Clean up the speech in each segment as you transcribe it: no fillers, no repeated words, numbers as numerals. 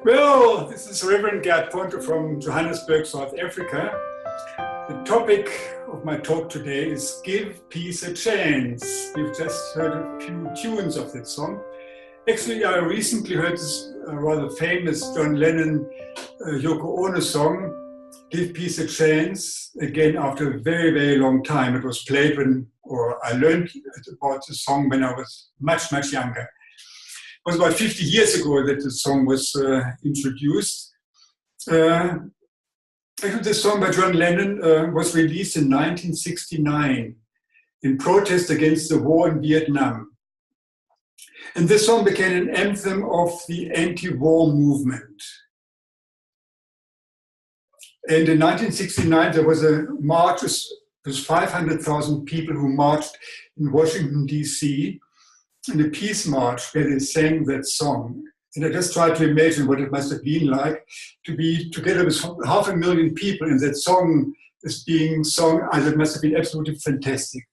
Well, this is Reverend Gerd Ponte from Johannesburg, South Africa. The topic of my talk today is Give Peace a Chance. You've just heard a few tunes of that song. Actually, I recently heard this rather famous John Lennon Yoko Ono song, Give Peace a Chance, again after a very, very long time. It was played I learned about the song when I was much, much younger. It was about 50 years ago that the song was introduced. Actually, the song by John Lennon was released in 1969 in protest against the war in Vietnam. And this song became an anthem of the anti-war movement. And in 1969, there was a march with 500,000 people who marched in Washington, D.C., in a peace march where they sang that song. And I just tried to imagine what it must have been like to be together with 500,000 people and that song is being sung, and it must have been absolutely fantastic.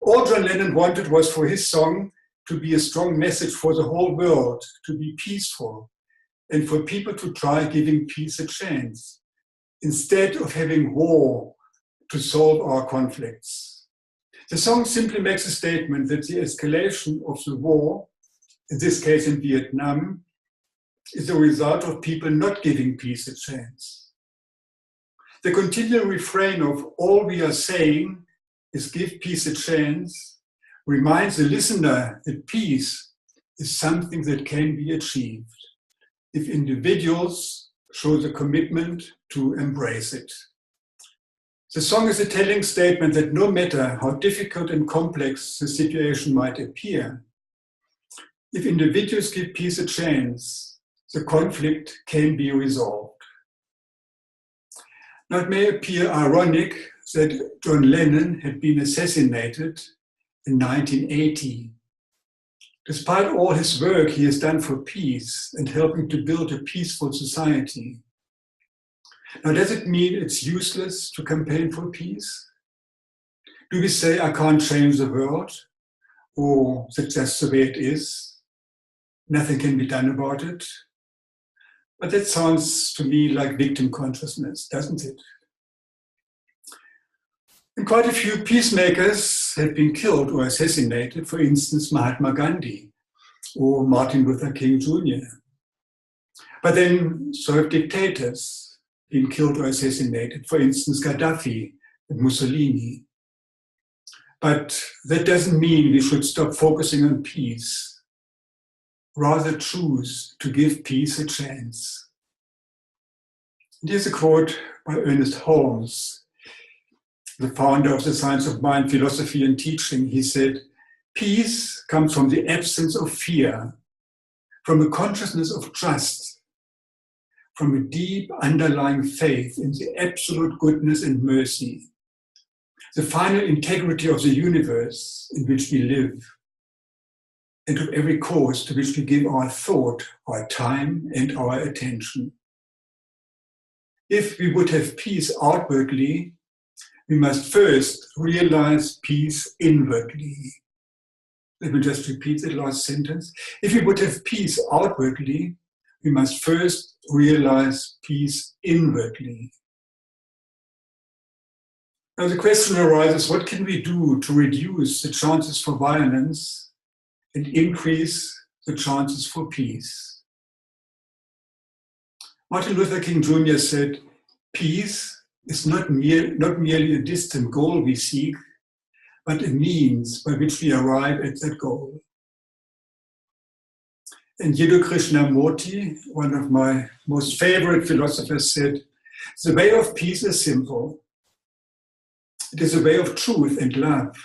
All John Lennon wanted was for his song to be a strong message for the whole world, to be peaceful, and for people to try giving peace a chance, instead of having war to solve our conflicts. The song simply makes a statement that the escalation of the war, in this case in Vietnam, is a result of people not giving peace a chance. The continual refrain of all we are saying is give peace a chance reminds the listener that peace is something that can be achieved if individuals show the commitment to embrace it. The song is a telling statement that no matter how difficult and complex the situation might appear, if individuals give peace a chance, the conflict can be resolved. Now, it may appear ironic that John Lennon had been assassinated in 1980. Despite all his work he has done for peace and helping to build a peaceful society. Now, does it mean it's useless to campaign for peace? Do we say, I can't change the world? Or that's just the way it is? Nothing can be done about it? But that sounds to me like victim consciousness, doesn't it? And quite a few peacemakers have been killed or assassinated, for instance, Mahatma Gandhi or Martin Luther King Jr. But then so have dictators been killed or assassinated, for instance, Gaddafi and Mussolini. But that doesn't mean we should stop focusing on peace, rather choose to give peace a chance. And here's a quote by Ernest Holmes, the founder of the science of mind, philosophy, and teaching. He said, peace comes from the absence of fear, from a consciousness of trust, from a deep underlying faith in the absolute goodness and mercy, the final integrity of the universe in which we live, and of every cause to which we give our thought, our time, and our attention. If we would have peace outwardly, we must first realize peace inwardly. Let me just repeat that last sentence. If we would have peace outwardly, we must first realize peace inwardly. Now the question arises, what can we do to reduce the chances for violence and increase the chances for peace? Martin Luther King Jr. said, peace is not merely a distant goal we seek, but a means by which we arrive at that goal. And Jiddu Krishnamurti, one of my most favorite philosophers, said, the way of peace is simple. It is a way of truth and love.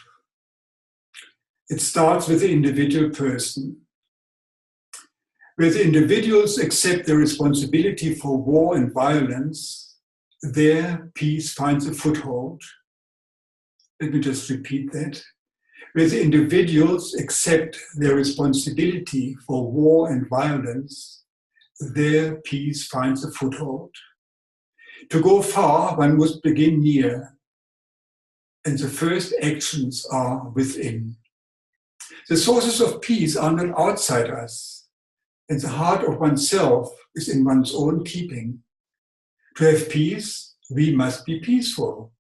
It starts with the individual person. Where the individuals accept their responsibility for war and violence, there peace finds a foothold. Let me just repeat that. Where the individuals accept their responsibility for war and violence, there peace finds a foothold. To go far, one must begin near, and the first actions are within. The sources of peace are not outside us. and the heart of oneself is in one's own keeping. To have peace, we must be peaceful.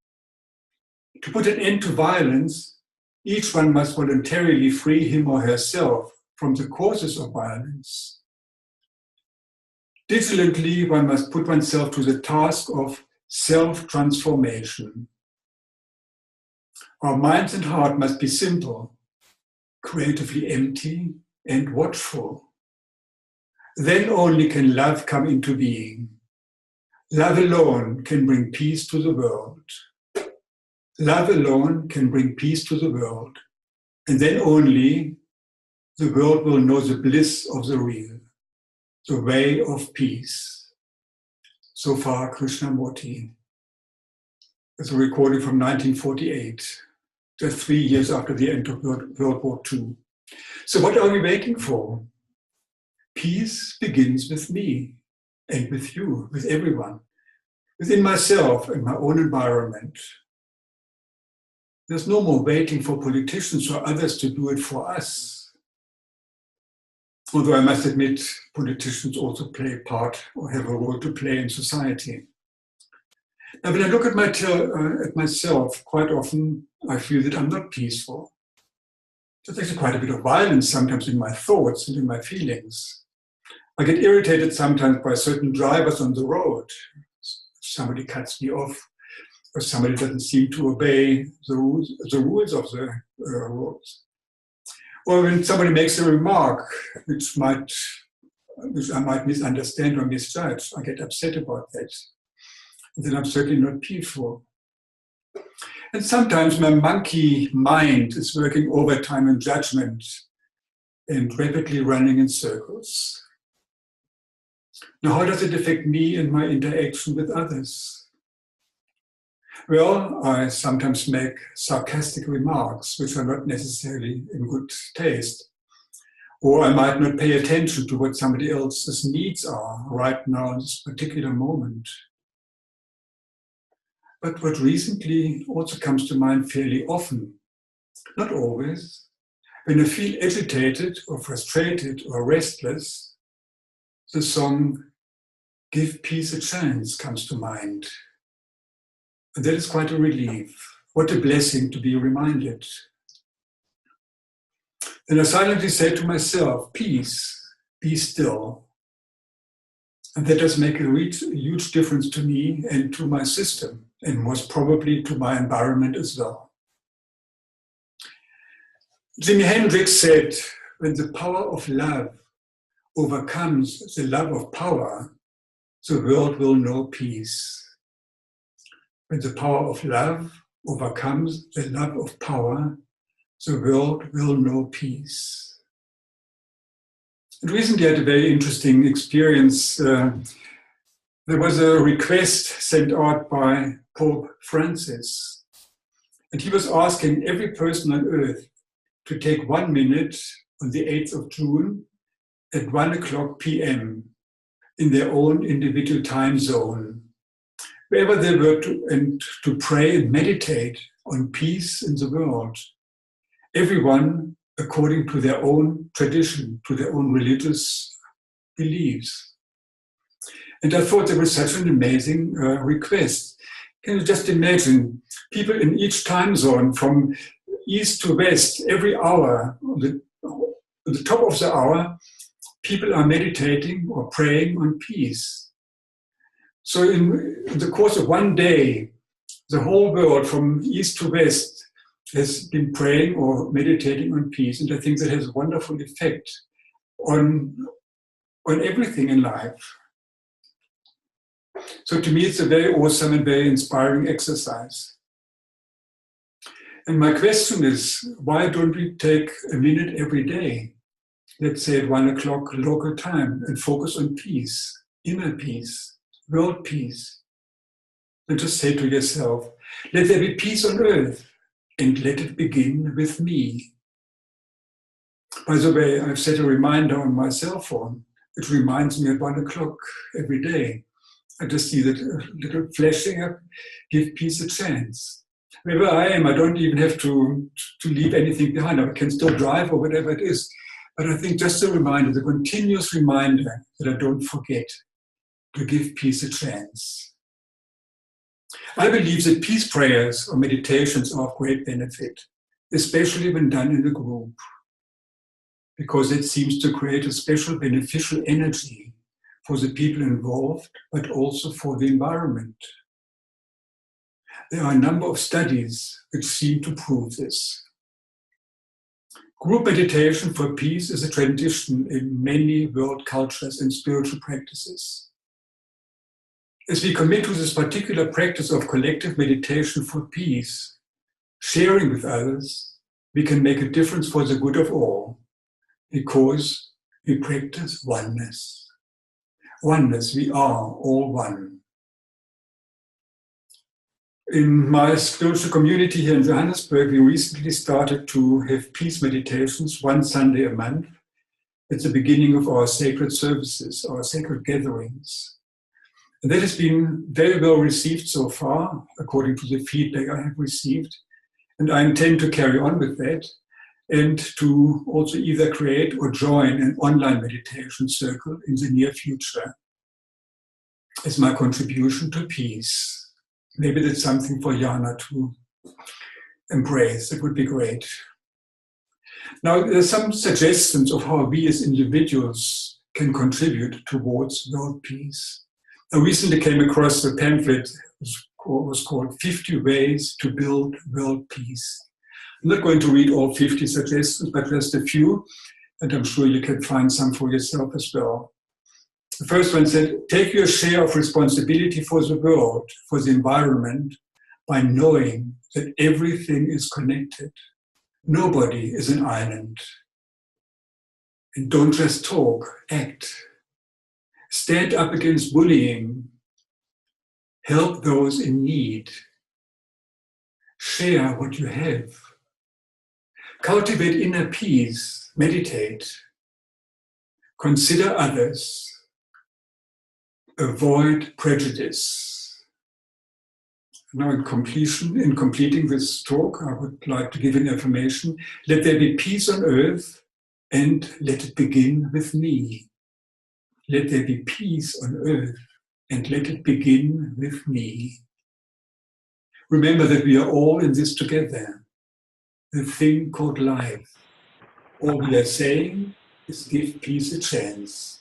To put an end to violence, each one must voluntarily free him or herself from the causes of violence. Vigilantly, one must put oneself to the task of self-transformation. Our minds and heart must be simple, creatively empty, and watchful. Then only can love come into being. Love alone can bring peace to the world. Love alone can bring peace to the world. And then only the world will know the bliss of the real, the way of peace. So far, Krishnamurti. It's a recording from 1948, just 3 years after the end of World War II. So what are we waiting for? Peace begins with me and with you, with everyone, within myself and my own environment. There's no more waiting for politicians or others to do it for us. Although I must admit, politicians also play a part or have a role to play in society. Now, when I look at myself, quite often I feel that I'm not peaceful. There's actually quite a bit of violence sometimes in my thoughts and in my feelings. I get irritated sometimes by certain drivers on the road. Somebody cuts me off, or somebody doesn't seem to obey the rules of the roads. Or when somebody makes a remark which I might misunderstand or misjudge, I get upset about that. And then I'm certainly not peaceful. And sometimes my monkey mind is working overtime in judgment and rapidly running in circles. Now, how does it affect me and my interaction with others? Well, I sometimes make sarcastic remarks which are not necessarily in good taste. Or I might not pay attention to what somebody else's needs are right now in this particular moment. But what recently also comes to mind fairly often, not always, when I feel agitated or frustrated or restless, the song "Give Peace a Chance" comes to mind. And that is quite a relief. What a blessing to be reminded. Then I silently say to myself, peace, be still. And that does make a huge difference to me and to my system, and most probably to my environment as well. Jimi Hendrix said, when the power of love overcomes the love of power, the world will know peace. When the power of love overcomes the love of power, the world will know peace. And recently I had a very interesting experience. There was a request sent out by Pope Francis, and he was asking every person on earth to take 1 minute on the 8th of June at 1:00 p.m. in their own individual time zone, wherever they were, to pray and meditate on peace in the world. Everyone according to their own tradition, to their own religious beliefs. And I thought that was such an amazing request. Can you just imagine people in each time zone from east to west, every hour, on the top of the hour, people are meditating or praying on peace. So in the course of one day, the whole world from east to west has been praying or meditating on peace. And I think that has a wonderful effect on everything in life. So to me, it's a very awesome and very inspiring exercise. And my question is, why don't we take a minute every day, let's say at 1:00 local time, and focus on peace, inner peace, world peace? And just say to yourself, let there be peace on earth, and let it begin with me. By the way, I've set a reminder on my cell phone. It reminds me at 1:00 every day. I just see that little flashing up, give peace a chance. Wherever I am, I don't even have to leave anything behind. I can still drive or whatever it is. But I think just a reminder, the continuous reminder that I don't forget to give peace a chance. I believe that peace prayers or meditations are of great benefit, especially when done in a group, because it seems to create a special beneficial energy for the people involved, but also for the environment. There are a number of studies which seem to prove this. Group meditation for peace is a tradition in many world cultures and spiritual practices. As we commit to this particular practice of collective meditation for peace, sharing with others, we can make a difference for the good of all, because we practice oneness. Oneness, we are all one. In my spiritual community here in Johannesburg, we recently started to have peace meditations one Sunday a month at the beginning of our sacred services, our sacred gatherings. And that has been very well received so far, according to the feedback I have received. And I intend to carry on with that and to also either create or join an online meditation circle in the near future as my contribution to peace. Maybe that's something for Jana to embrace. It would be great. Now, there's some suggestions of how we as individuals can contribute towards world peace. I recently came across a pamphlet that was called 50 Ways to Build World Peace. I'm not going to read all 50 suggestions, but just a few, and I'm sure you can find some for yourself as well. The first one said, take your share of responsibility for the world, for the environment, by knowing that everything is connected. Nobody is an island. And don't just talk, act. Stand up against bullying. Help those in need. Share what you have. Cultivate inner peace. Meditate. Consider others. Avoid prejudice. Now in completing this talk, I would like to give an affirmation. Let there be peace on earth, and let it begin with me. Let there be peace on earth, and let it begin with me. Remember that we are all in this together, the thing called life. All we are saying is give peace a chance.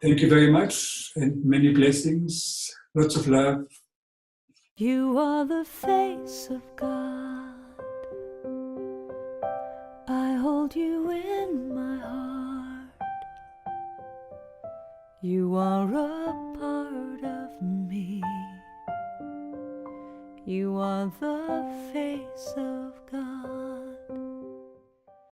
Thank you very much, and many blessings. Lots of love. You are the face of God. I hold you in my heart. You are a part of me. You are the face of God.